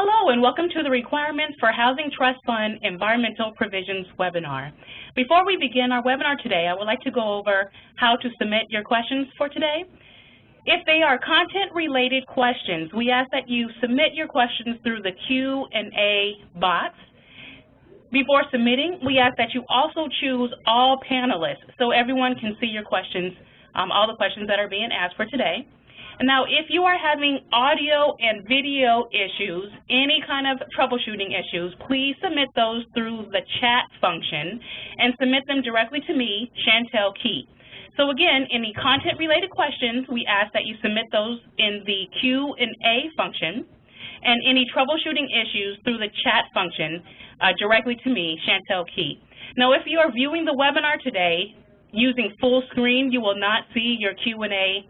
Hello and welcome to the Requirements for Housing Trust Fund Environmental Provisions webinar. Before we begin our webinar today, I would like to go over how to submit your questions for today. If they are content-related questions, we ask that you submit your questions through the Q&A box. Before submitting, we ask that you also choose all panelists so everyone can see your questions, all the questions that are being asked for today. And now, if you are having audio and video issues, any kind of troubleshooting issues, please submit those through the chat function and submit them directly to me, Chantel Key. So again, any content-related questions, we ask that you submit those in the Q&A function, and any troubleshooting issues through the chat function directly to me, Chantel Key. Now, if you are viewing the webinar today using full screen, you will not see your Q&A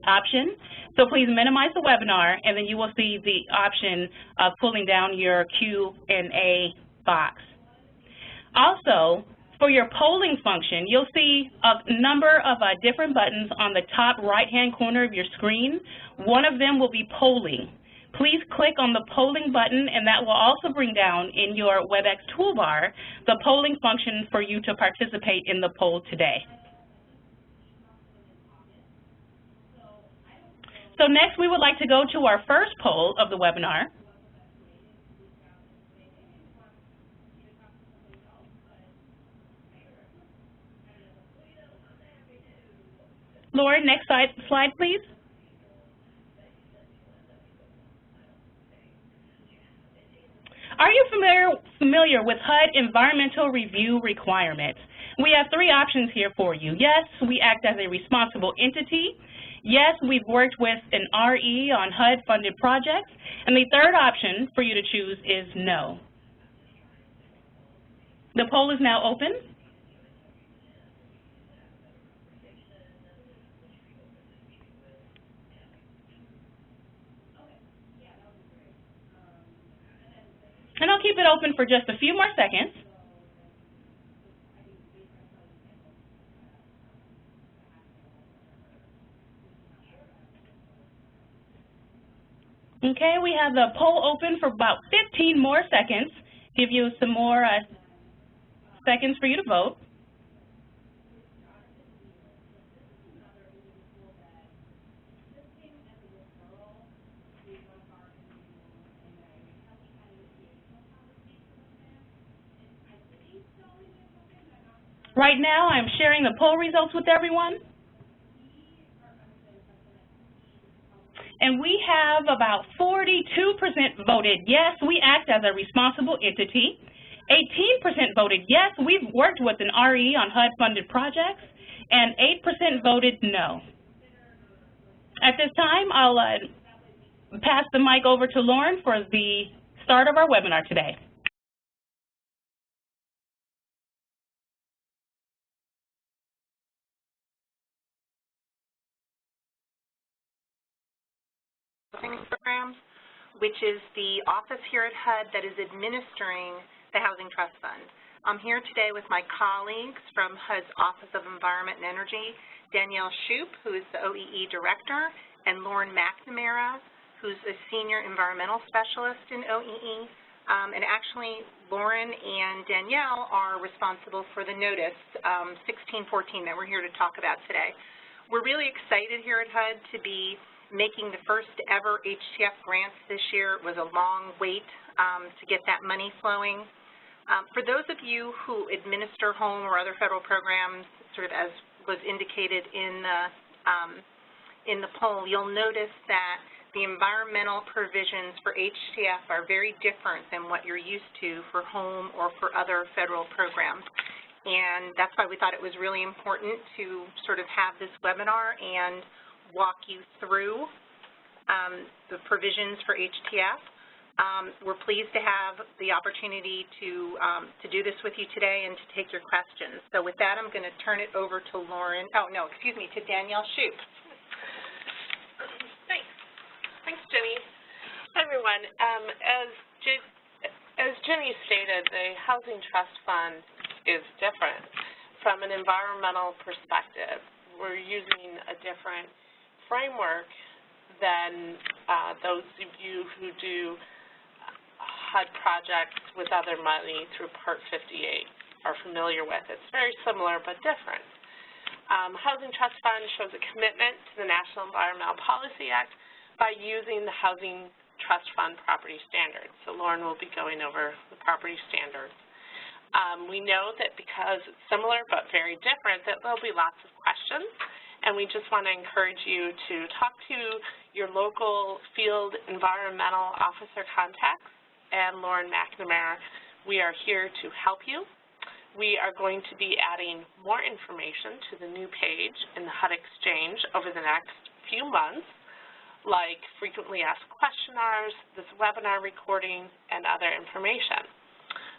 option. So please minimize the webinar, and then you will see the option of pulling down your Q&A box. Also, for your polling function, you'll see a number of different buttons on the top right-hand corner of your screen. One of them will be polling. Please click on the polling button, and that will also bring down in your WebEx toolbar the polling function for you to participate in the poll today. So next, we would like to go to our first poll of the webinar. Lauren, next slide, please. Are you familiar with HUD environmental review requirements? We have three options here for you. Yes, we act as a responsible entity. Yes, we've worked with an RE on HUD-funded projects. And the third option for you to choose is no. The poll is now open. And I'll keep it open for just a few more seconds. Okay, we have the poll open for about 15 more seconds. Give you some more seconds for you to vote. Right now, I'm sharing the poll results with everyone. And we have about 42% voted yes, we act as a responsible entity. 18% voted yes, we've worked with an RE on HUD-funded projects. And 8% voted no. At this time, I'll pass the mic over to Lauren for the start of our webinar today. Programs, which is the office here at HUD that is administering the Housing Trust Fund. I'm here today with my colleagues from HUD's Office of Environment and Energy, Danielle Shoup, who is the OEE Director, and Lauren McNamara, who's a Senior Environmental Specialist in OEE. And actually, Lauren and Danielle are responsible for the notice 1614 that we're here to talk about today. We're really excited here at HUD to be making the first ever HTF grants this year. It was a long wait to get that money flowing. For those of you who administer home or other federal programs, sort of as was indicated in the poll, you'll notice that the environmental provisions for HTF are very different than what you're used to for home or for other federal programs. And that's why we thought it was really important to sort of have this webinar and walk you through the provisions for HTF. We're pleased to have the opportunity to do this with you today and to take your questions. So with that, I'm going to turn it over to Lauren, to Danielle Shoup. Thanks, Jenny. Hi, everyone. As Jenny stated, the Housing Trust Fund is different from an environmental perspective. We're using a different framework than those of you who do HUD projects with other money through Part 58 are familiar with. It's very similar but different. Housing Trust Fund shows a commitment to the National Environmental Policy Act by using the Housing Trust Fund property standards. So Lauren will be going over the property standards. We know that because it's similar but very different, that there'll be lots of questions, and we just want to encourage you to talk to your local field environmental officer contacts and Lauren McNamara. We are here to help you. We are going to be adding more information to the new page in the HUD Exchange over the next few months, like frequently asked questionnaires, this webinar recording, and other information.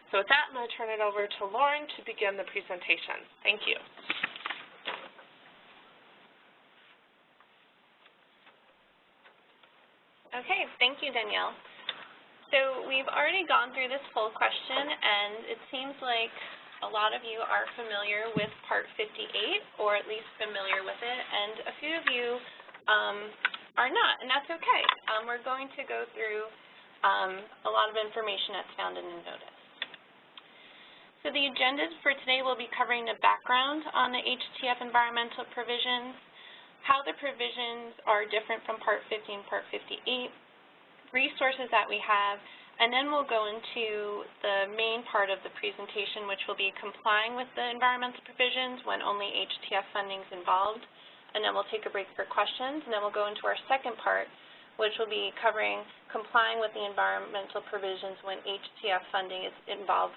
So with that, I'm going to turn it over to Lauren to begin the presentation. Thank you. Okay, thank you, Danielle. So we've already gone through this poll question, and it seems like a lot of you are familiar with Part 58, or at least familiar with it, and a few of you are not, and that's okay. We're going to go through a lot of information that's found in the notice. So the agenda for today will be covering the background on the HTF environmental provisions, how the provisions are different from Part 50 and Part 58, resources that we have, and then we'll go into the main part of the presentation, which will be complying with the environmental provisions when only HTF funding is involved. And then we'll take a break for questions, and then we'll go into our second part, which will be covering complying with the environmental provisions when HTF funding is involved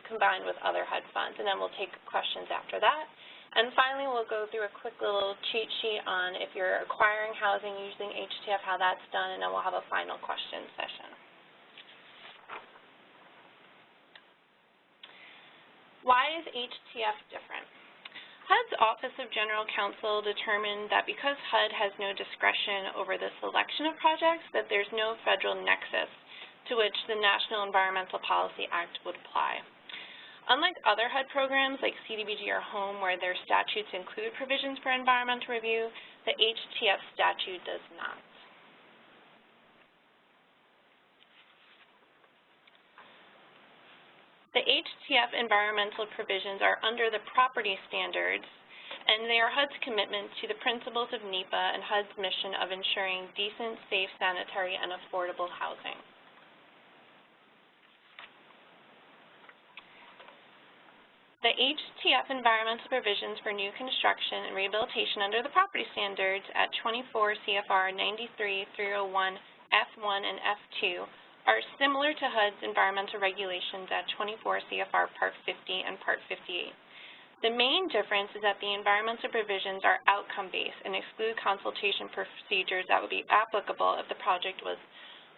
combined with other HUD funds. And then we'll take questions after that. And finally, we'll go through a quick little cheat sheet on if you're acquiring housing using HTF, how that's done, and then we'll have a final question session. Why is HTF different? HUD's Office of General Counsel determined that because HUD has no discretion over the selection of projects, that there's no federal nexus to which the National Environmental Policy Act would apply. Unlike other HUD programs like CDBG or HOME, where their statutes include provisions for environmental review, the HTF statute does not. The HTF environmental provisions are under the property standards, and they are HUD's commitment to the principles of NEPA and HUD's mission of ensuring decent, safe, sanitary, and affordable housing. The HTF environmental provisions for new construction and rehabilitation under the property standards at 24 CFR 93-301 F1 and F2 are similar to HUD's environmental regulations at 24 CFR Part 50 and Part 58. The main difference is that the environmental provisions are outcome-based and exclude consultation procedures that would be applicable if the project was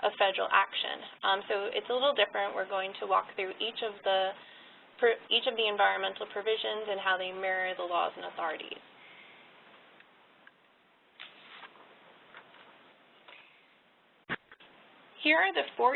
a federal action. So it's a little different. We're going to walk through each of the environmental provisions and how they mirror the laws and authorities. Here are the 14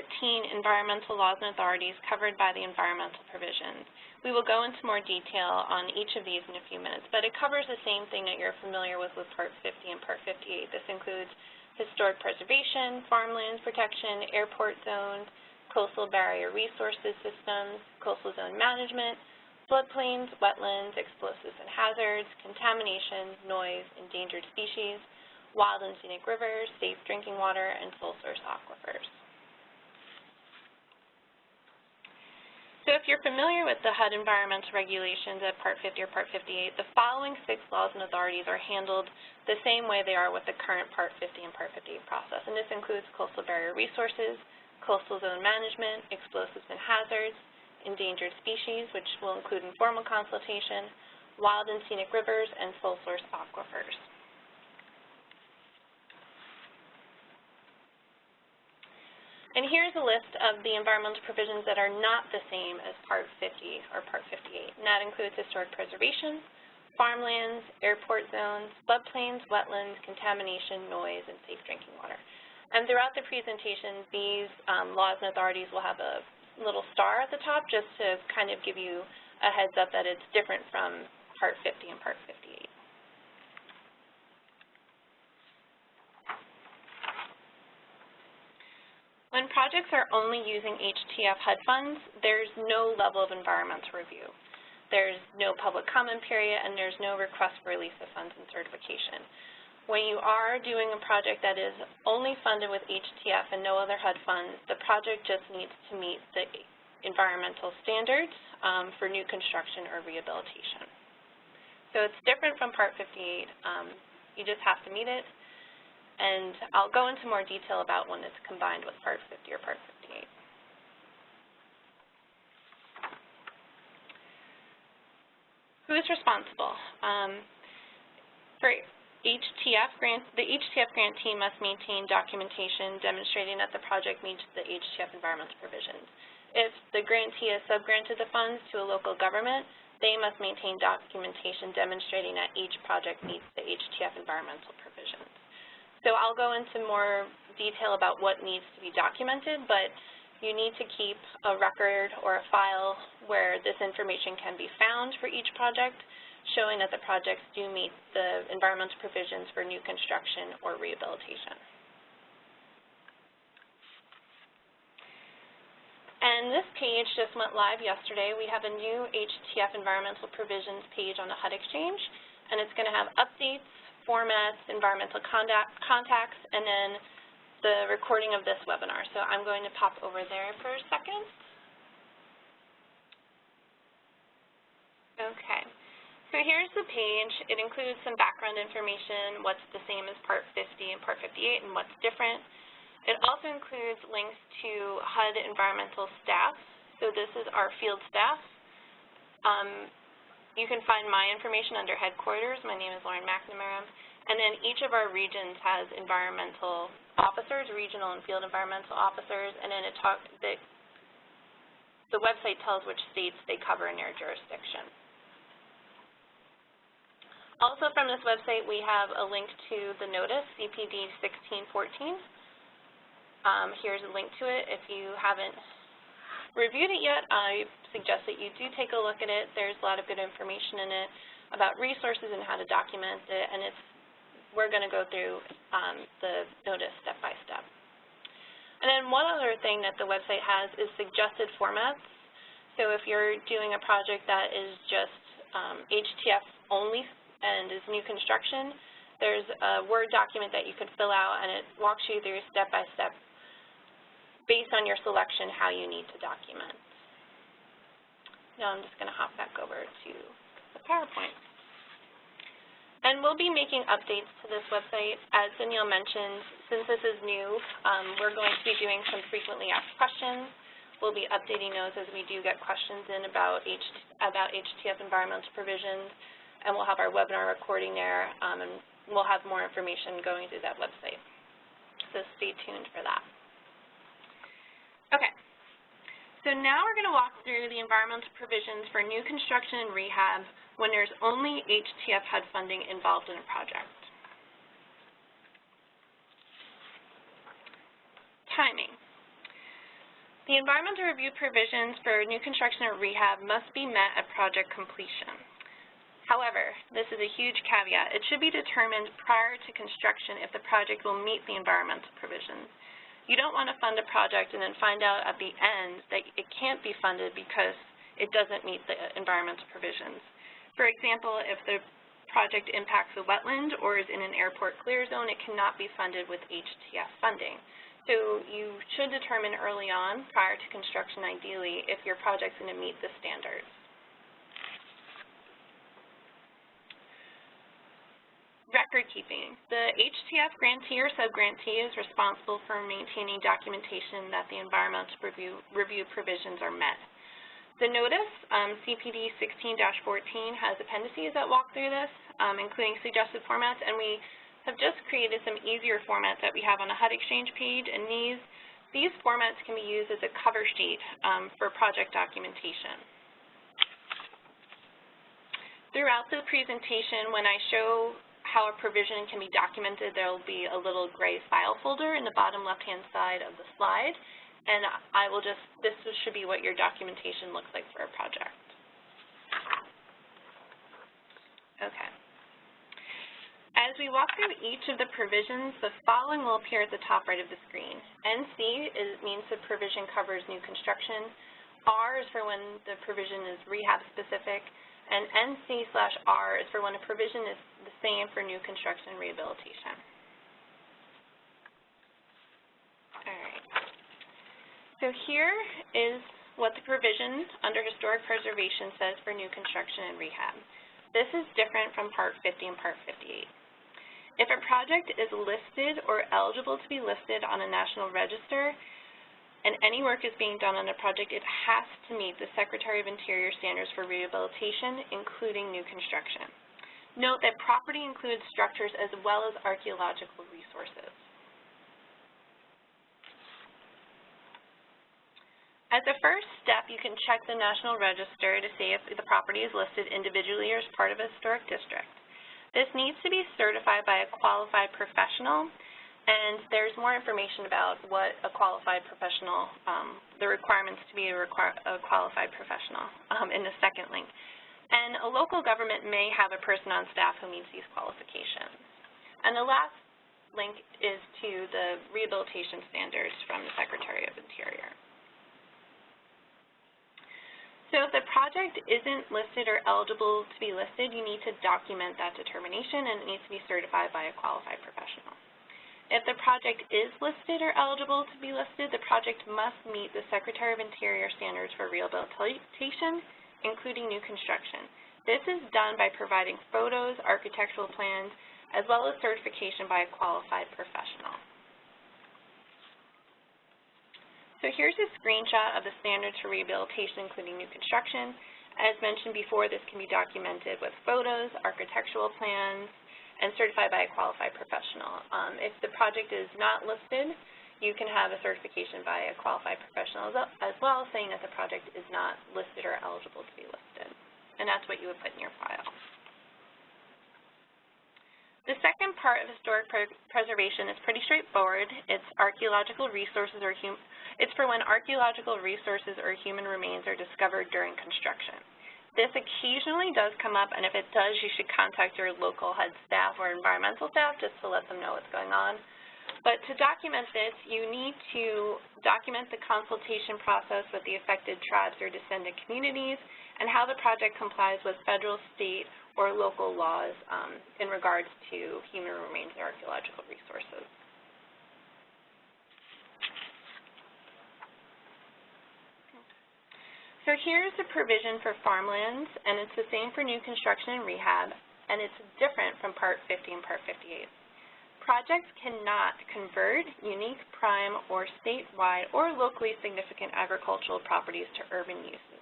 environmental laws and authorities covered by the environmental provisions. We will go into more detail on each of these in a few minutes, but it covers the same thing that you're familiar with Part 50 and Part 58. This includes historic preservation, farmland protection, airport zones, coastal barrier resources systems, coastal zone management, floodplains, wetlands, explosives and hazards, contamination, noise, endangered species, wild and scenic rivers, safe drinking water, and sole source aquifers. So if you're familiar with the HUD environmental regulations at Part 50 or Part 58, the following 6 laws and authorities are handled the same way they are with the current Part 50 and Part 58 process. And this includes coastal barrier resources, coastal zone management, explosives and hazards, endangered species, which will include informal consultation, wild and scenic rivers, and sole source aquifers. And here's a list of the environmental provisions that are not the same as Part 50 or Part 58. And that includes historic preservation, farmlands, airport zones, floodplains, wetlands, contamination, noise, and safe drinking water. And throughout the presentation, these laws and authorities will have a little star at the top just to kind of give you a heads up that it's different from Part 50 and Part 58. When projects are only using HTF HUD funds, there's no level of environmental review. There's no public comment period, and there's no request for release of funds and certification. When you are doing a project that is only funded with HTF and no other HUD funds, the project just needs to meet the environmental standards for new construction or rehabilitation. So it's different from Part 58. You just have to meet it. And I'll go into more detail about when it's combined with Part 50 or Part 58. Who is responsible? For HTF the HTF grantee must maintain documentation demonstrating that the project meets the HTF environmental provisions. If the grantee has subgranted the funds to a local government, they must maintain documentation demonstrating that each project meets the HTF environmental provisions. So I'll go into more detail about what needs to be documented, but you need to keep a record or a file where this information can be found for each project, showing that the projects do meet the environmental provisions for new construction or rehabilitation. And this page just went live yesterday. We have a new HTF Environmental Provisions page on the HUD Exchange, and it's going to have updates, formats, environmental contacts, and then the recording of this webinar. So I'm going to pop over there for a second. Okay. So here's the page. It includes some background information, what's the same as Part 50 and Part 58, and what's different. It also includes links to HUD environmental staff. So this is our field staff. You can find my information under headquarters. My name is Lauren McNamara. And then each of our regions has environmental officers, regional and field environmental officers, and then the website tells which states they cover in their jurisdiction. Also from this website, we have a link to the notice, CPD 1614. Here's a link to it. If you haven't reviewed it yet, I suggest that you do take a look at it. There's a lot of good information in it about resources and how to document it, and we're going to go through the notice step by step. And then one other thing that the website has is suggested formats. So if you're doing a project that is just HTF only and is new construction, there's a Word document that you could fill out, and it walks you through step by step based on your selection how you need to document. Now I'm just going to hop back over to the PowerPoint. And we'll be making updates to this website. As Danielle mentioned, since this is new, we're going to be doing some frequently asked questions. We'll be updating those as we do get questions in about HTF environmental provisions, and we'll have our webinar recording there, and we'll have more information going through that website. So stay tuned for that. Okay. So now we're going to walk through the environmental provisions for new construction and rehab when there's only HTF HUD funding involved in a project. Timing. The environmental review provisions for new construction or rehab must be met at project completion. However, this is a huge caveat. It should be determined prior to construction if the project will meet the environmental provisions. You don't want to fund a project and then find out at the end that it can't be funded because it doesn't meet the environmental provisions. For example, if the project impacts a wetland or is in an airport clear zone, it cannot be funded with HTF funding. So you should determine early on, prior to construction ideally, if your project's going to meet the standards. Record keeping. The HTF grantee or subgrantee is responsible for maintaining documentation that the environmental review provisions are met. The notice, CPD 16-14, has appendices that walk through this, including suggested formats, and we have just created some easier formats that we have on the HUD Exchange page, and these formats can be used as a cover sheet for project documentation. Throughout the presentation, when I show how a provision can be documented, there will be a little gray file folder in the bottom left-hand side of the slide, and this should be what your documentation looks like for a project. Okay. As we walk through each of the provisions, the following will appear at the top right of the screen. NC means the provision covers new construction. R is for when the provision is rehab specific, and NC/R is for when a provision is the same for new construction and rehabilitation. All right. So here is what the provision under historic preservation says for new construction and rehab. This is different from Part 50 and Part 58. If a project is listed or eligible to be listed on a national register, and any work is being done on a project, it has to meet the Secretary of Interior standards for rehabilitation, including new construction. Note that property includes structures as well as archaeological resources. As a first step, you can check the National Register to see if the property is listed individually or as part of a historic district. This needs to be certified by a qualified professional, and there's more information about what a qualified professional, the requirements to be a qualified professional in the second link. And a local government may have a person on staff who meets these qualifications. And the last link is to the rehabilitation standards from the Secretary of Interior. So if the project isn't listed or eligible to be listed, you need to document that determination, and it needs to be certified by a qualified professional. If the project is listed or eligible to be listed, the project must meet the Secretary of Interior standards for rehabilitation, including new construction. This is done by providing photos, architectural plans, as well as certification by a qualified professional. So here's a screenshot of the standards for rehabilitation, including new construction. As mentioned before, this can be documented with photos, architectural plans, and certified by a qualified professional. If the project is not listed, you can have a certification by a qualified professional as well, saying that the project is not listed or eligible to be listed. And that's what you would put in your file. The second part of historic preservation is pretty straightforward. It's archaeological resources it's for when archaeological resources or human remains are discovered during construction. This occasionally does come up, and if it does, you should contact your local HUD staff or environmental staff just to let them know what's going on. But to document this, you need to document the consultation process with the affected tribes or descendant communities and how the project complies with federal, state, or local laws in regards to human remains and archaeological resources. So here's a provision for farmlands, and it's the same for new construction and rehab, and it's different from Part 50 and Part 58. Projects cannot convert unique, prime, or statewide or locally significant agricultural properties to urban uses.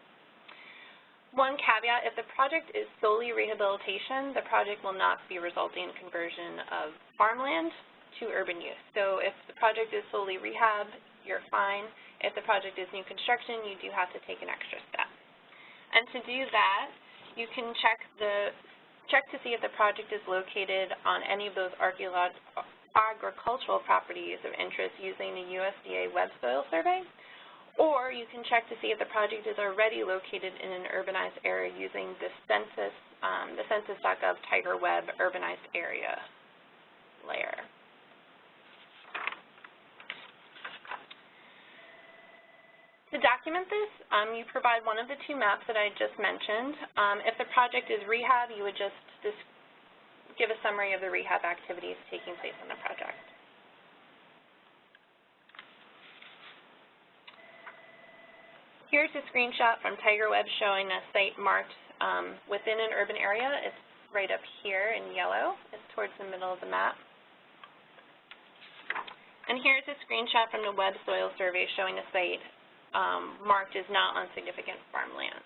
One caveat, if the project is solely rehabilitation, the project will not be resulting in conversion of farmland to urban use. So if the project is solely rehab, you're fine. If the project is new construction, you do have to take an extra step. And to do that, you can check to see if the project is located on any of those agricultural properties of interest using the USDA Web Soil Survey, or you can check to see if the project is already located in an urbanized area using the census.gov Tiger Web Urbanized Area layer. To document this, you provide one of the two maps that I just mentioned. If the project is rehab, you would just give a summary of the rehab activities taking place on the project. Here's a screenshot from TigerWeb showing a site marked within an urban area. It's right up here in yellow. It's towards the middle of the map. And here's a screenshot from the Web Soil Survey showing a site marked as not on significant farmland,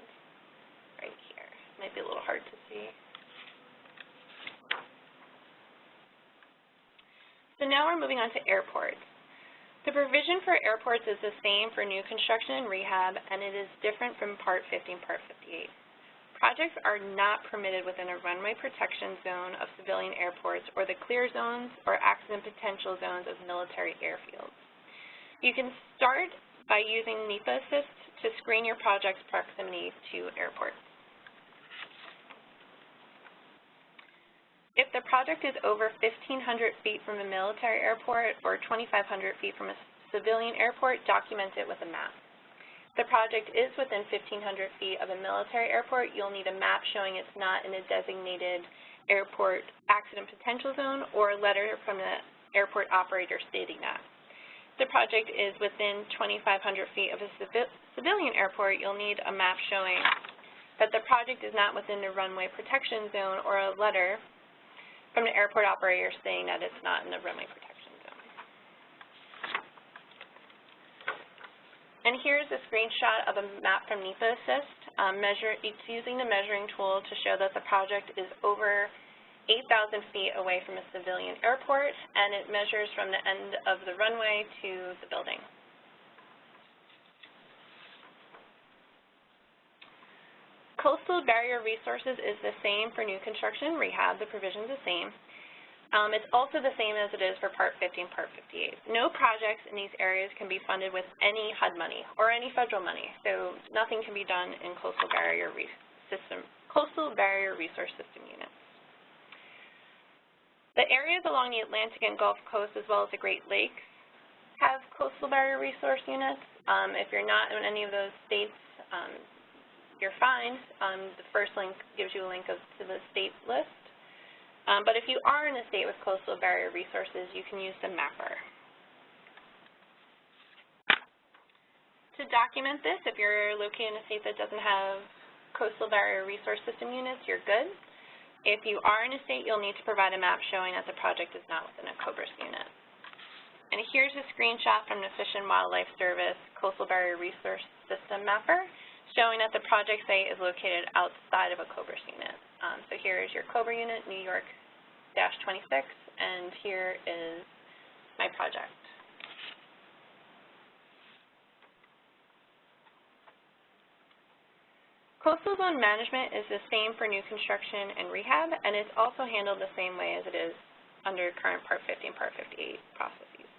right here. Might be a little hard to see. So now we're moving on to airports. The provision for airports is the same for new construction and rehab, and it is different from Part 50 and Part 58. Projects are not permitted within a runway protection zone of civilian airports or the clear zones or accident potential zones of military airfields. You can start by using NEPA Assist to screen your project's proximity to airports. If the project is over 1,500 feet from a military airport or 2,500 feet from a civilian airport, document it with a map. If the project is within 1,500 feet of a military airport, you'll need a map showing it's not in a designated airport accident potential zone or a letter from the airport operator stating that. If the project is within 2,500 feet of a civilian airport, you'll need a map showing that the project is not within the runway protection zone or a letter from the airport operator saying that it's not in the runway protection zone. And here's a screenshot of a map from NEPA Assist. It's using the measuring tool to show that the project is over 8,000 feet away from a civilian airport, and it measures from the end of the runway to the building. Coastal barrier resources is the same for new construction and rehab. The provision is the same. It's also the same as it is for Part 50 and Part 58. No projects in these areas can be funded with any HUD money or any federal money, so nothing can be done in coastal barrier resource system units. The areas along the Atlantic and Gulf Coast, as well as the Great Lakes, have coastal barrier resource units. If you're not in any of those states, you're fine. The first link gives you a link to the state list. But if you are in a state with coastal barrier resources, you can use the mapper. To document this, if you're located in a state that doesn't have coastal barrier resource system units, you're good. If you are in a state, you'll need to provide a map showing that the project is not within a COBRIS unit. And here's a screenshot from the Fish and Wildlife Service Coastal Barrier Resource System Mapper, showing that the project site is located outside of a COBRIS unit. So here is your COBRA unit, New York-26, and here is my project. Coastal zone management is the same for new construction and rehab, and it's also handled the same way as it is under current Part 50 and Part 58 processes.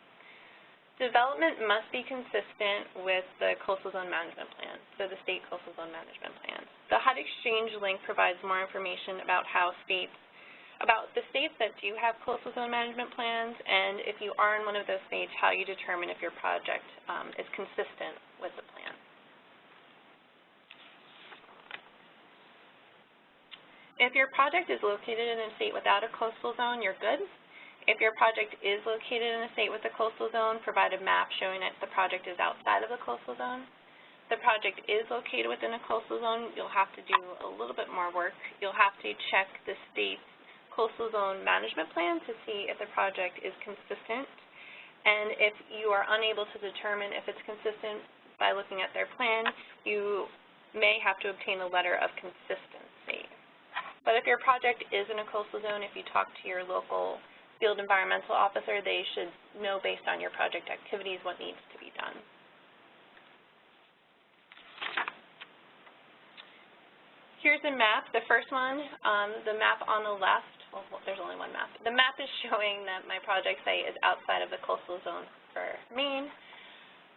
Development must be consistent with the Coastal Zone Management Plan, so the State Coastal Zone Management Plan. The HUD Exchange link provides more information about the states that do have Coastal Zone Management Plans, and if you are in one of those states, how you determine if your project is consistent with the plan. If your project is located in a state without a coastal zone, you're good. If your project is located in a state with a coastal zone, provide a map showing that the project is outside of the coastal zone. If the project is located within a coastal zone, you'll have to do a little bit more work. You'll have to check the state's coastal zone management plan to see if the project is consistent. And if you are unable to determine if it's consistent by looking at their plan, you may have to obtain a letter of consistency. But if your project is in a coastal zone, if you talk to your local field environmental officer, they should know based on your project activities what needs to be done. Here's a map. The first one, the map on the left, well, there's only one map. The map is showing that my project site is outside of the coastal zone for Maine.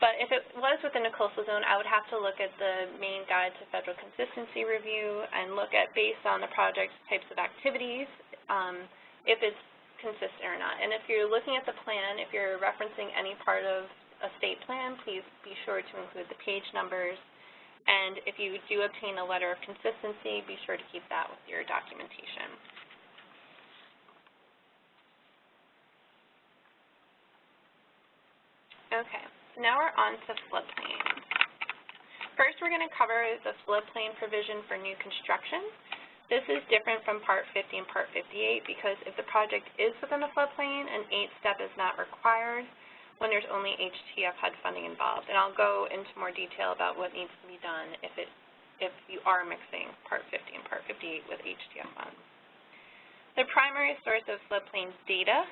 But if it was within a coastal zone, I would have to look at the Maine Guide to Federal Consistency Review and look at, based on the project's types of activities, if it's consistent or not. And if you're looking at the plan, if you're referencing any part of a state plan, please be sure to include the page numbers. And if you do obtain a letter of consistency, be sure to keep that with your documentation. Okay, so now we're on to floodplain. First, we're going to cover the floodplain provision for new construction. This is different from Part 50 and Part 58 because if the project is within a floodplain, an 8-step is not required when there's only HTF HUD funding involved. And I'll go into more detail about what needs to be done if you are mixing Part 50 and Part 58 with HTF funds. The primary source of floodplain data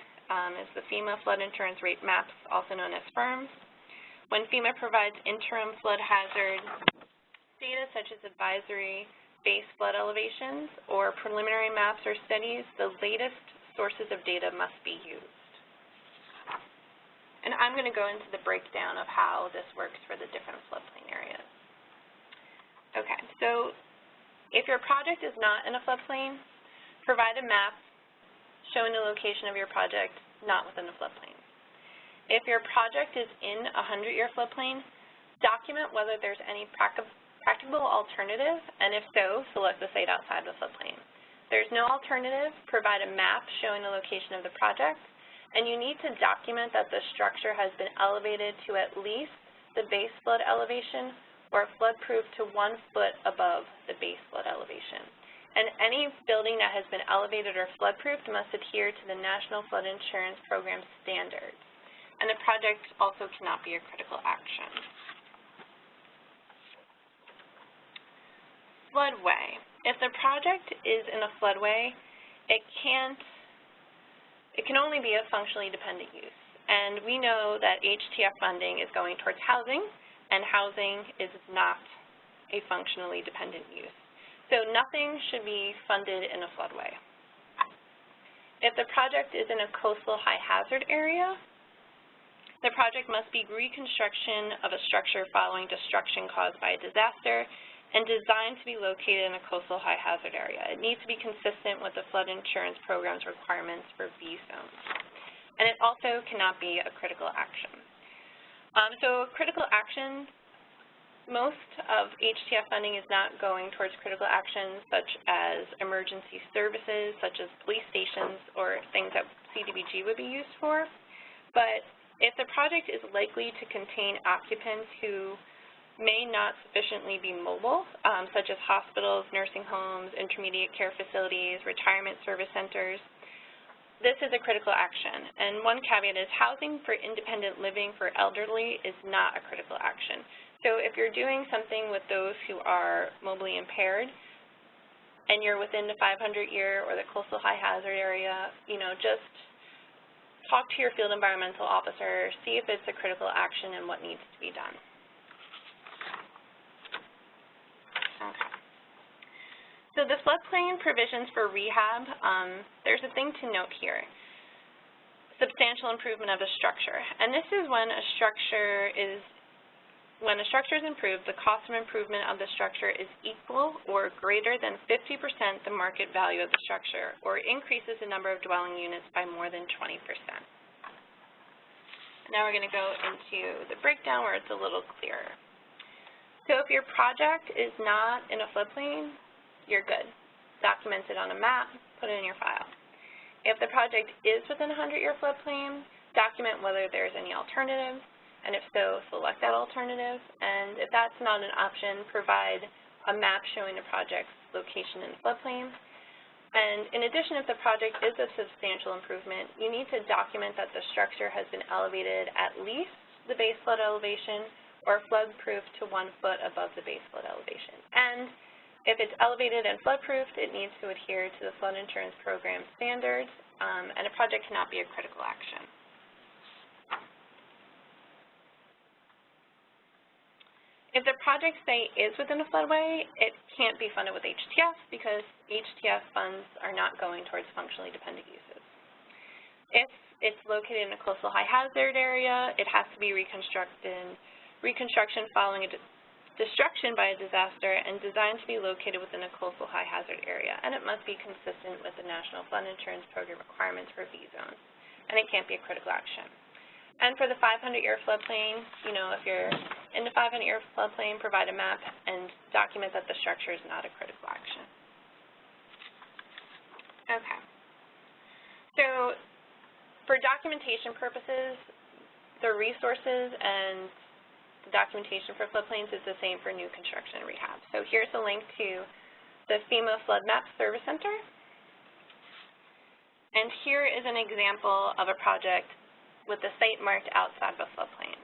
is the FEMA Flood Insurance Rate Maps, also known as FIRMs. When FEMA provides interim flood hazard data such as advisory base flood elevations or preliminary maps or studies, the latest sources of data must be used. And I'm going to go into the breakdown of how this works for the different floodplain areas. Okay, so if your project is not in a floodplain, provide a map showing the location of your project not within the floodplain. If your project is in a 100-year floodplain, document whether there's any practical alternative, and if so, select the site outside the floodplain. If there's no alternative, provide a map showing the location of the project, and you need to document that the structure has been elevated to at least the base flood elevation or flood-proof to 1 foot above the base flood elevation. And any building that has been elevated or flood-proofed must adhere to the National Flood Insurance Program standards. And the project also cannot be a critical action. Floodway. If the project is in a floodway, it can only be a functionally dependent use. And we know that HTF funding is going towards housing, and housing is not a functionally dependent use. So nothing should be funded in a floodway. If the project is in a coastal high hazard area, the project must be reconstruction of a structure following destruction caused by a disaster and designed to be located in a coastal high hazard area. It needs to be consistent with the flood insurance program's requirements for V zones. And it also cannot be a critical action. So critical action, most of HTF funding is not going towards critical actions such as emergency services, such as police stations or things that CDBG would be used for. But if the project is likely to contain occupants who may not sufficiently be mobile, such as hospitals, nursing homes, intermediate care facilities, retirement service centers, this is a critical action. And one caveat is housing for independent living for elderly is not a critical action. So if you're doing something with those who are mobily impaired and you're within the 500-year or the coastal high hazard area, just talk to your field environmental officer, see if it's a critical action and what needs to be done. Okay. So the floodplain provisions for rehab, there's a thing to note here. Substantial improvement of a structure. And this is when a structure is improved, the cost of improvement of the structure is equal or greater than 50% the market value of the structure, or increases the number of dwelling units by more than 20%. Now we're going to go into the breakdown where it's a little clearer. So if your project is not in a floodplain, you're good. Document it on a map, put it in your file. If the project is within a 100-year floodplain, document whether there's any alternatives, and if so, select that alternative. And if that's not an option, provide a map showing the project's location in the floodplain. And in addition, if the project is a substantial improvement, you need to document that the structure has been elevated at least the base flood elevation or flood-proof to 1 foot above the base flood elevation. And if it's elevated and flood-proofed, it needs to adhere to the flood insurance program standards, and a project cannot be a critical action. If the project, say, is within a floodway, it can't be funded with HTF because HTF funds are not going towards functionally dependent uses. If it's located in a coastal high hazard area, it has to be reconstruction following a destruction by a disaster and designed to be located within a coastal high hazard area, and it must be consistent with the National Flood Insurance Program requirements for V zones, and it can't be a critical action. And for the 500-year floodplain, if you're in the 500-year floodplain, provide a map and document that the structure is not a critical action. Okay. So for documentation purposes, the resources and the documentation for floodplains is the same for new construction and rehab. So here's a link to the FEMA Flood Map Service Center. And here is an example of a project with the site marked outside of a floodplain.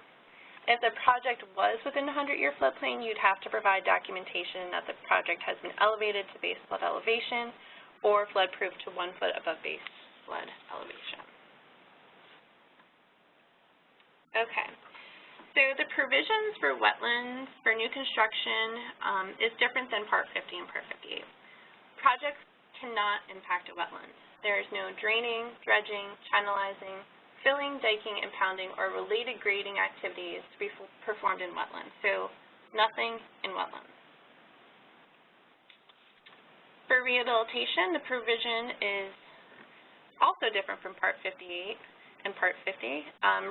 If the project was within a 100-year floodplain, you'd have to provide documentation that the project has been elevated to base flood elevation or flood-proof to 1 foot above base flood elevation. Okay. So the provisions for wetlands for new construction is different than Part 50 and Part 58. Projects cannot impact a wetland. There is no draining, dredging, channelizing, filling, diking, impounding, or related grading activities to be performed in wetlands. So nothing in wetlands. For rehabilitation, the provision is also different from Part 58 and Part 50.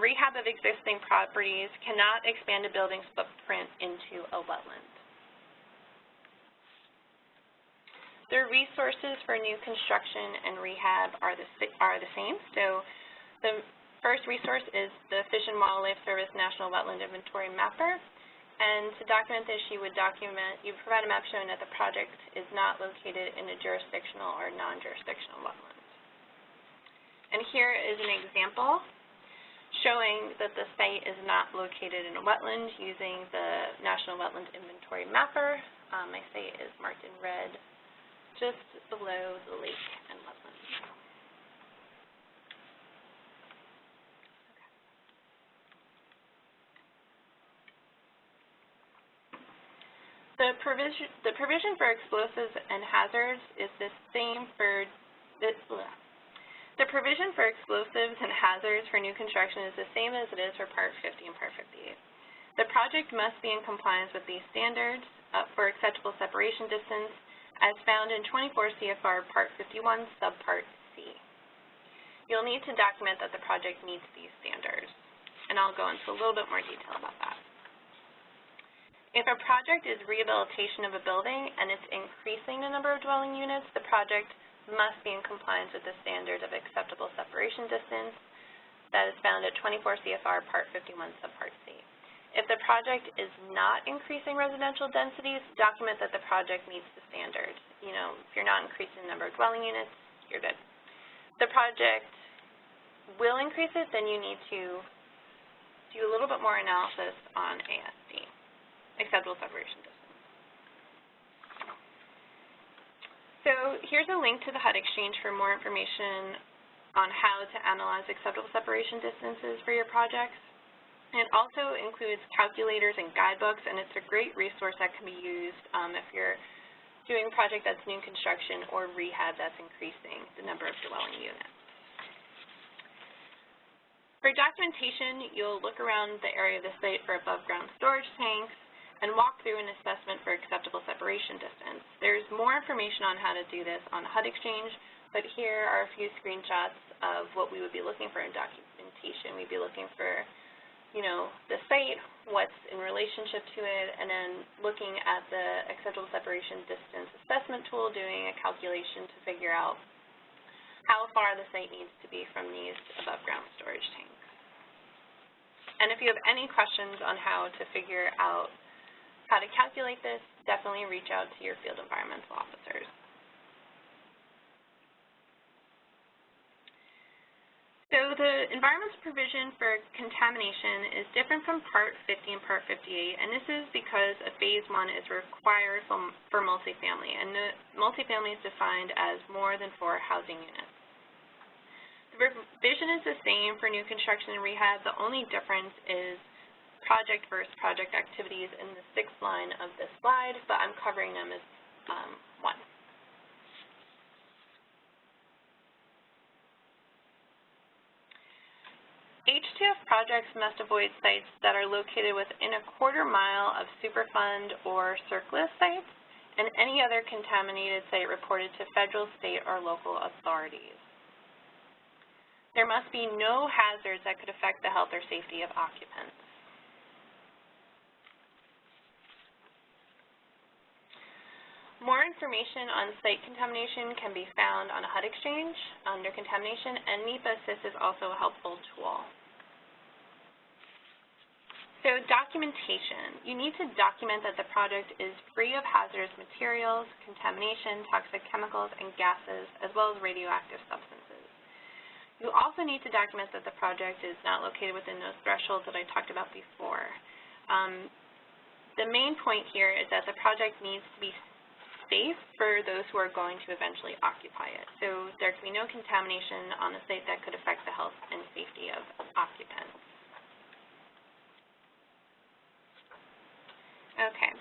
Rehab of existing properties cannot expand a building's footprint into a wetland. The resources for new construction and rehab are the same. So the first resource is the Fish and Wildlife Service National Wetland Inventory Mapper. And to document this, you provide a map showing that the project is not located in a jurisdictional or non-jurisdictional wetland. And here is an example showing that the site is not located in a wetland using the National Wetland Inventory Mapper. My site is marked in red just below the lake and wetlands. The provision for explosives and hazards is the same for The provision for explosives and hazards for new construction is the same as it is for Part 50 and Part 58. The project must be in compliance with these standards for acceptable separation distance as found in 24 CFR Part 51, Subpart C. You'll need to document that the project meets these standards, and I'll go into a little bit more detail about that. If a project is rehabilitation of a building and it's increasing the number of dwelling units, the project must be in compliance with the standard of acceptable separation distance that is found at 24 CFR Part 51 Subpart C. If the project is not increasing residential densities, document that the project meets the standard. If you're not increasing the number of dwelling units, you're good. If the project will increase it, then you need to do a little bit more analysis on ASD. Acceptable separation distance. So here's a link to the HUD Exchange for more information on how to analyze acceptable separation distances for your projects. It also includes calculators and guidebooks, and it's a great resource that can be used if you're doing a project that's new construction or rehab that's increasing the number of dwelling units. For documentation, you'll look around the area of the site for above-ground storage tanks, and walk through an assessment for acceptable separation distance. There's more information on how to do this on HUD Exchange, but here are a few screenshots of what we would be looking for in documentation. We'd be looking for, the site, what's in relationship to it, and then looking at the acceptable separation distance assessment tool, doing a calculation to figure out how far the site needs to be from these above-ground storage tanks. And if you have any questions on how to figure out how to calculate this, definitely reach out to your field environmental officers. So the environmental provision for contamination is different from Part 50 and Part 58, and this is because a Phase 1 is required for multifamily, and the multifamily is defined as more than 4 housing units. The provision is the same for new construction and rehab. The only difference is project versus project activities in the 6th line of this slide, but I'm covering them as one. HTF projects must avoid sites that are located within a quarter mile of Superfund or Cercla sites and any other contaminated site reported to federal, state, or local authorities. There must be no hazards that could affect the health or safety of occupants. More information on site contamination can be found on a HUD Exchange under contamination, and NEPA Assist is also a helpful tool. So documentation. You need to document that the project is free of hazardous materials, contamination, toxic chemicals, and gases, as well as radioactive substances. You also need to document that the project is not located within those thresholds that I talked about before. The main point here is that the project needs to be safe for those who are going to eventually occupy it. So there can be no contamination on the site that could affect the health and safety of occupants. Okay,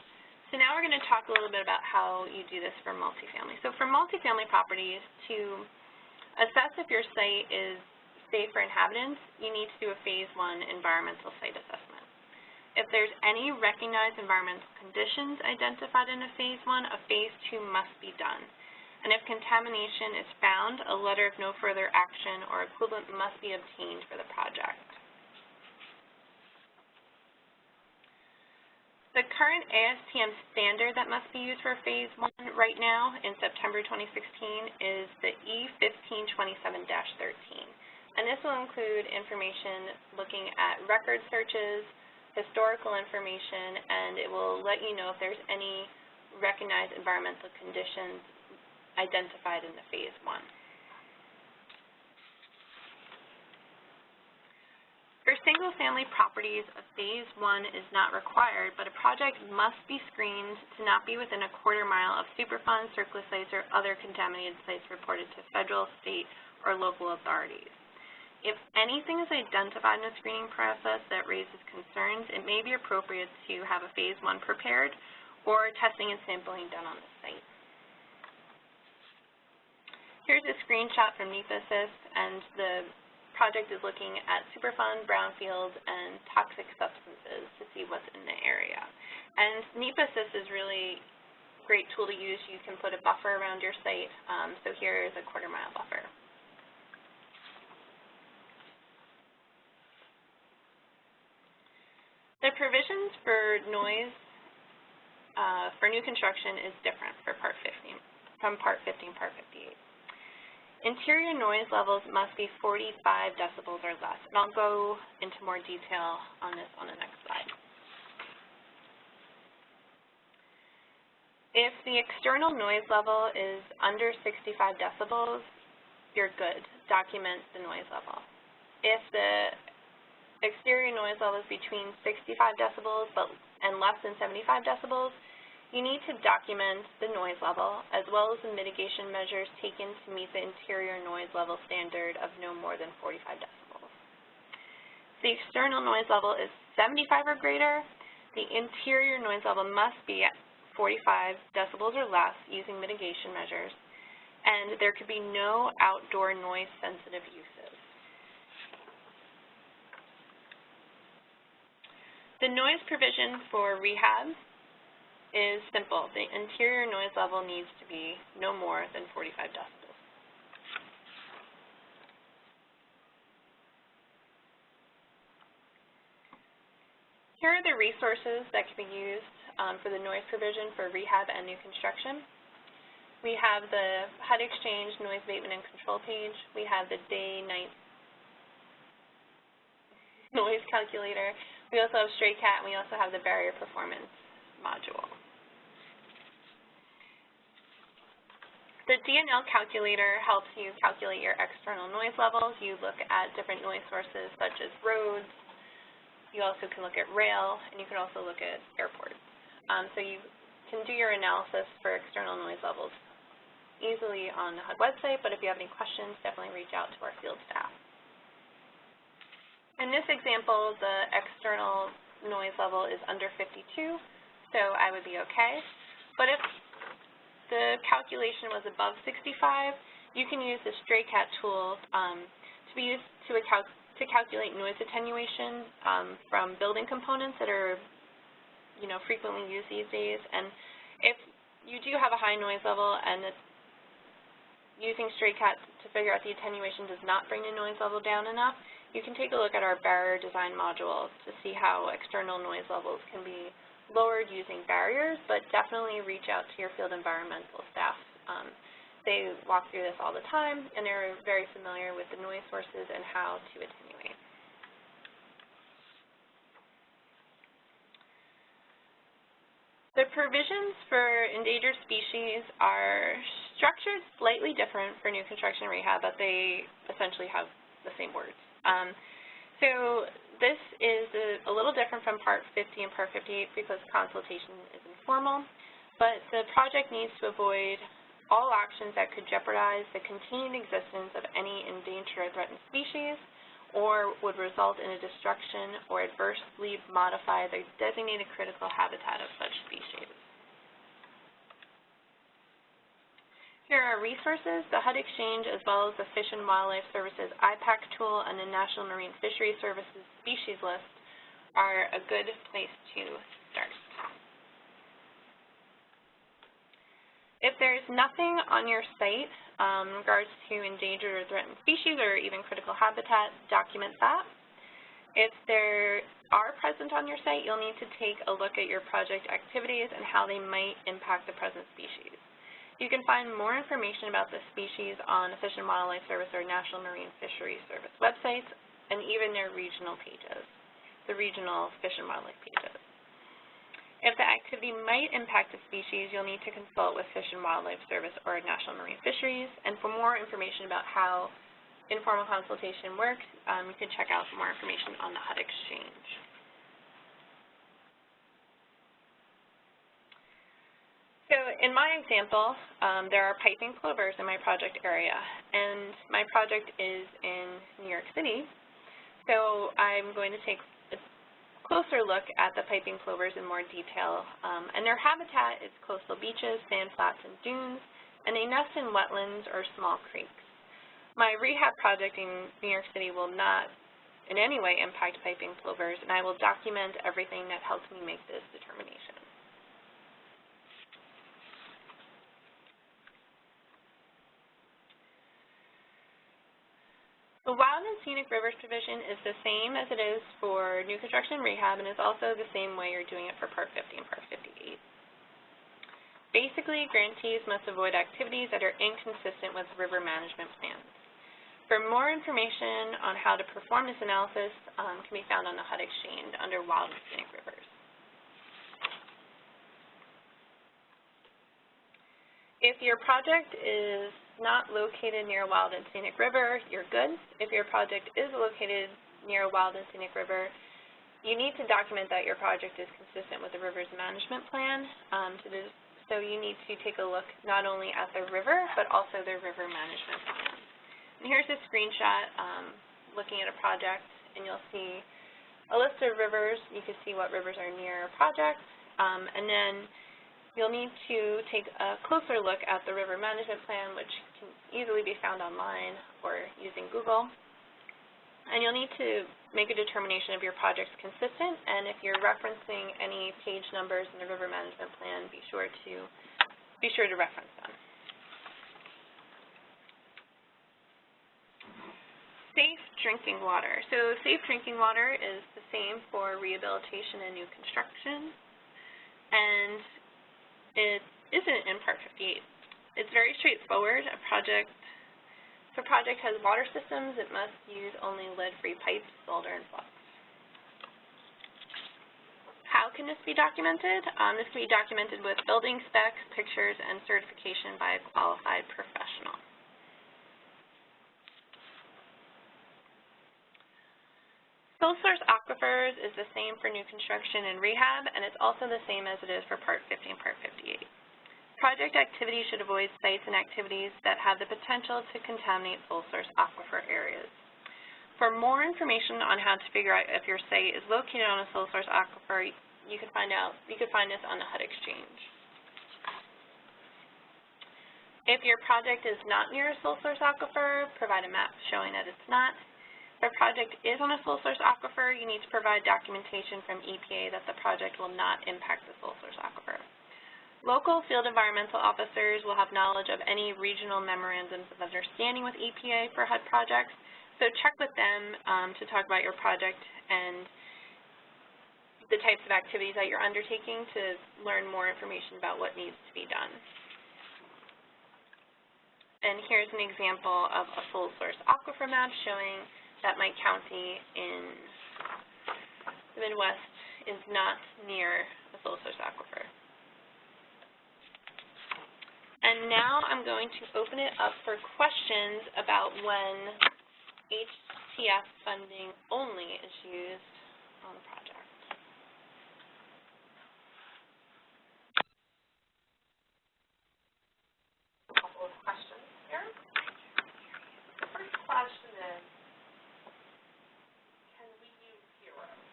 so now we're going to talk a little bit about how you do this for multifamily. So for multifamily properties, to assess if your site is safe for inhabitants, you need to do a Phase 1 environmental site assessment. If there's any recognized environmental conditions identified in a Phase 1, a Phase 2 must be done. and if contamination is found, a letter of no further action or equivalent must be obtained for the project. The current ASTM standard that must be used for Phase 1 right now in September 2016 is the E1527-13. And this will include information looking at record searches, historical information, and it will let you know if there's any recognized environmental conditions identified in the Phase 1. For single-family properties, a Phase 1 is not required, but a project must be screened to not be within a quarter mile of Superfund, Cercla sites, or other contaminated sites reported to federal, state, or local authorities. If anything is identified in the screening process that raises concerns, it may be appropriate to have a Phase 1 prepared or testing and sampling done on the site. Here's a screenshot from NEPA Assist, and the project is looking at Superfund, brownfields, and toxic substances to see what's in the area. And NEPA Assist is really a great tool to use. You can put a buffer around your site. So here is a quarter-mile buffer. The provisions for noise for new construction is different for Part 15, from Part 50 and Part 58. Interior noise levels must be 45 decibels or less, and I'll go into more detail on this on the next slide. If the external noise level is under 65 decibels, you're good. Document the noise level. If the exterior noise level is between 65 decibels and less than 75 decibels, you need to document the noise level as well as the mitigation measures taken to meet the interior noise level standard of no more than 45 decibels. If the external noise level is 75 or greater, the interior noise level must be at 45 decibels or less using mitigation measures, and there could be no outdoor noise-sensitive uses. The noise provision for rehab is simple. The interior noise level needs to be no more than 45 decibels. Here are the resources that can be used for the noise provision for rehab and new construction. We have the HUD Exchange Noise Abatement and Control page. We have the day-night noise calculator. We also have StrayCat, and we also have the barrier performance module. The DNL calculator helps you calculate your external noise levels. You look at different noise sources such as roads. You also can look at rail, and you can also look at airports. So you can do your analysis for external noise levels easily on the HUD website, but if you have any questions, definitely reach out to our field staff. In this example, the external noise level is under 52, so I would be okay. But if the calculation was above 65, you can use the StrayCat tool to be used to calculate noise attenuation from building components that are, frequently used these days. And if you do have a high noise level and using StrayCat to figure out the attenuation does not bring the noise level down enough, you can take a look at our barrier design module to see how external noise levels can be lowered using barriers, but definitely reach out to your field environmental staff. They walk through this all the time, and they're very familiar with the noise sources and how to attenuate. The provisions for endangered species are structured slightly different for new construction rehab, but they essentially have the same words. So this is a little different from Part 50 and Part 58 because consultation is informal, but the project needs to avoid all actions that could jeopardize the continued existence of any endangered or threatened species or would result in a destruction or adversely modify the designated critical habitat of such species. Here are resources. The HUD Exchange, as well as the Fish and Wildlife Services IPAC tool and the National Marine Fisheries Services species list are a good place to start. If there's nothing on your site in regards to endangered or threatened species or even critical habitat, document that. If there are present on your site, you'll need to take a look at your project activities and how they might impact the present species. You can find more information about the species on the Fish and Wildlife Service or National Marine Fisheries Service websites and even their regional pages, the regional Fish and Wildlife pages. If the activity might impact a species, you'll need to consult with Fish and Wildlife Service or National Marine Fisheries. And for more information about how informal consultation works, you can check out more information on the HUD Exchange. So in my example, there are piping plovers in my project area, and my project is in New York City. So I'm going to take a closer look at the piping plovers in more detail. And their habitat is coastal beaches, sand flats, and dunes, and they nest in wetlands or small creeks. My rehab project in New York City will not in any way impact piping plovers, and I will document everything that helps me make this determination. The Wild and Scenic Rivers provision is the same as it is for new construction and rehab, and is also the same way you're doing it for Part 50 and Part 58. Basically, grantees must avoid activities that are inconsistent with river management plans. For more information on how to perform this analysis can be found on the HUD Exchange under Wild and Scenic Rivers. If your project is not located near a wild and scenic river, you're good. If your project is located near a wild and scenic river, you need to document that your project is consistent with the river's management plan. So you need to take a look not only at the river, but also the river management plan. And here's a screenshot looking at a project, and you'll see a list of rivers. You can see what rivers are near a project, and then you'll need to take a closer look at the river management plan, which can easily be found online or using Google. And you'll need to make a determination if your project's consistent, and if you're referencing any page numbers in the river management plan, be sure to reference them. Safe drinking water. So safe drinking water is the same for rehabilitation and new construction, and it isn't in Part 58. It's very straightforward. If a project has water systems, it must use only lead-free pipes, solder, and flux. How can this be documented? This can be documented with building specs, pictures, and certification by a qualified professional. Sole source aquifers is the same for new construction and rehab, and it's also the same as it is for Part 50 and Part 58. Project activities should avoid sites and activities that have the potential to contaminate sole source aquifer areas. For more information on how to figure out if your site is located on a sole source aquifer, you can find this on the HUD Exchange. If your project is not near a sole source aquifer, provide a map showing that it's not. If a project is on a sole source aquifer, you need to provide documentation from EPA that the project will not impact the sole source aquifer. Local field environmental officers will have knowledge of any regional memorandums of understanding with EPA for HUD projects, so check with them to talk about your project and the types of activities that you're undertaking to learn more information about what needs to be done. And here's an example of a sole source aquifer map showing that my county in the Midwest is not near a sole source aquifer. And now I'm going to open it up for questions about when HTF funding only is used on the project. A couple of questions here. The first question is, can we use heroes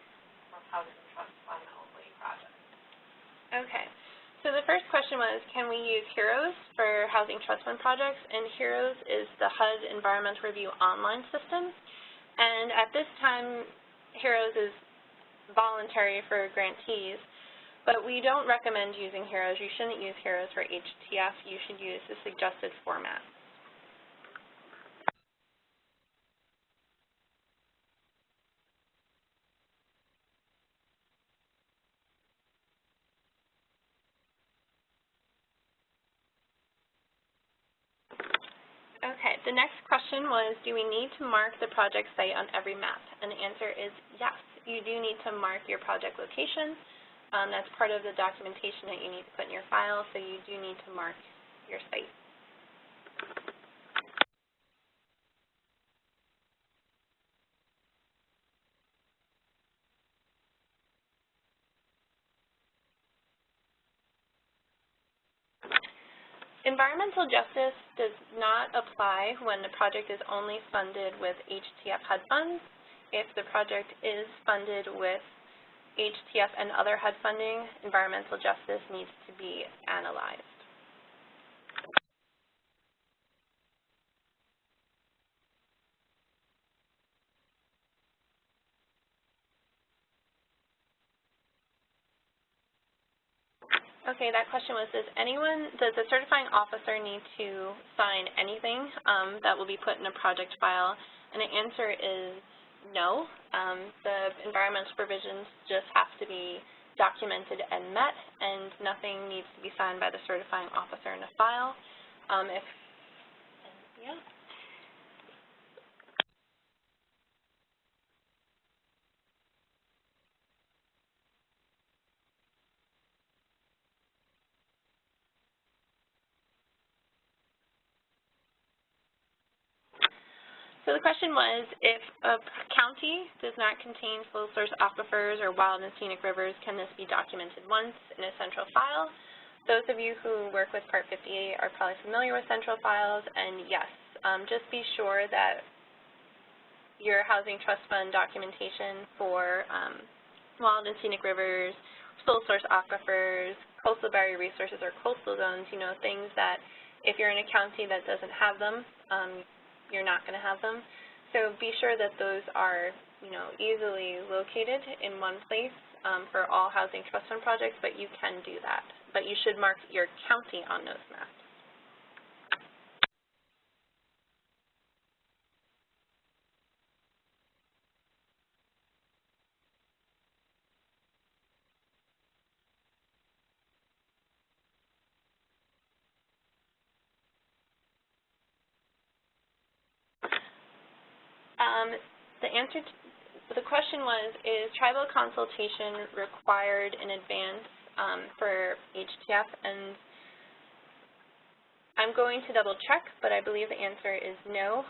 for housing trust fund only projects? Okay. So the first question was, can we use HEROES for housing trust fund projects? And HEROES is the HUD Environmental Review online system. And at this time, HEROES is voluntary for grantees. But we don't recommend using HEROES. You shouldn't use HEROES for HTF. You should use the suggested format. Okay, the next question was, do we need to mark the project site on every map? And the answer is yes. You do need to mark your project location. That's part of the documentation that you need to put in your file, so you do need to mark your site. Environmental justice does not apply when the project is only funded with HTF HUD funds. If the project is funded with HTF and other HUD funding, environmental justice needs to be analyzed. Okay, that question was, does the certifying officer need to sign anything that will be put in a project file? And the answer is no. The environmental provisions just have to be documented and met, and nothing needs to be signed by the certifying officer in a file. So the question was, if a county does not contain sole source aquifers or wild and scenic rivers, can this be documented once in a central file? Those of you who work with Part 58 are probably familiar with central files, and yes, just be sure that your Housing Trust Fund documentation for wild and scenic rivers, sole source aquifers, coastal barrier resources, or coastal zones, you know, things that if you're in a county that doesn't have them, you're not going to have them. So be sure that those are, you know, easily located in one place for all Housing Trust Fund projects, but you can do that. But you should mark your county on those maps. The question was, is tribal consultation required in advance for HTF? And I'm going to double check, but I believe the answer is no.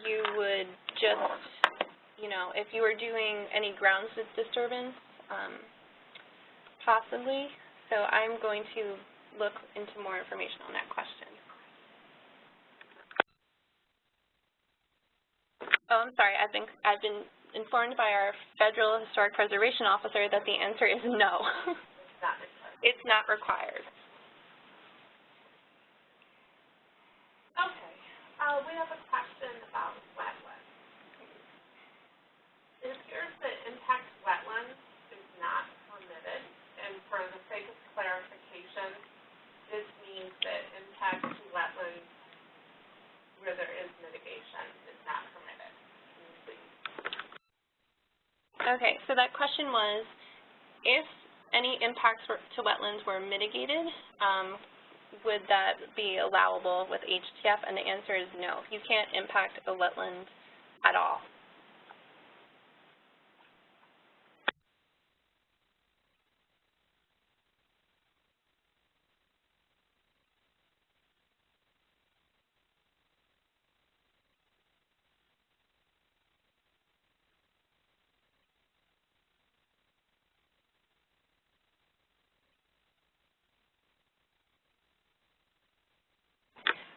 You would just, you know, if you were doing any grounds disturbance, possibly. So I'm going to look into more information on that question. Oh, I'm sorry. I've been informed by our Federal Historic Preservation Officer that the answer is no. It's not required. Okay. We have a question about wetlands. It appears that impact wetlands is not permitted, and for the sake of clarification, this means that impact to wetlands where there is mitigation is not permitted. Okay, so that question was, if any impacts to wetlands were mitigated, would that be allowable with HTF? And the answer is no. You can't impact a wetland at all.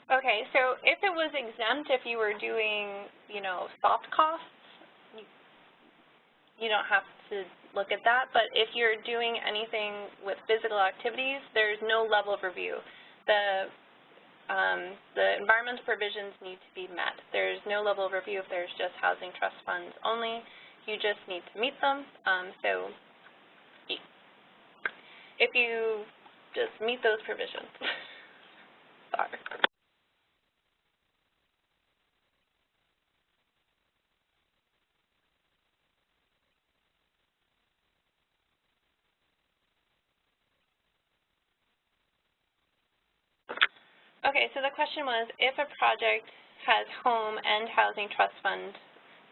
Okay, so if it was exempt, if you were doing, you know, soft costs, you don't have to look at that. But if you're doing anything with physical activities, there's no level of review. The environmental provisions need to be met. There's no level of review if there's just housing trust funds only. You just need to meet them. if you just meet those provisions. Sorry. Okay, so the question was, if a project has home and housing trust fund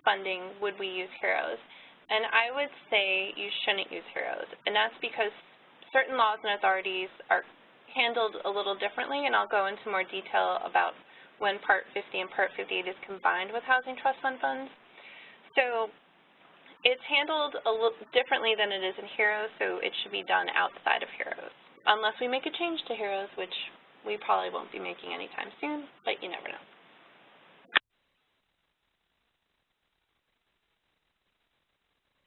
funding, would we use HEROES? And I would say you shouldn't use HEROES, and that's because certain laws and authorities are handled a little differently, and I'll go into more detail about when Part 50 and Part 58 is combined with housing trust fund funds. So it's handled a little differently than it is in HEROES, so it should be done outside of HEROES, unless we make a change to HEROES, which we probably won't be making anytime soon, but you never know.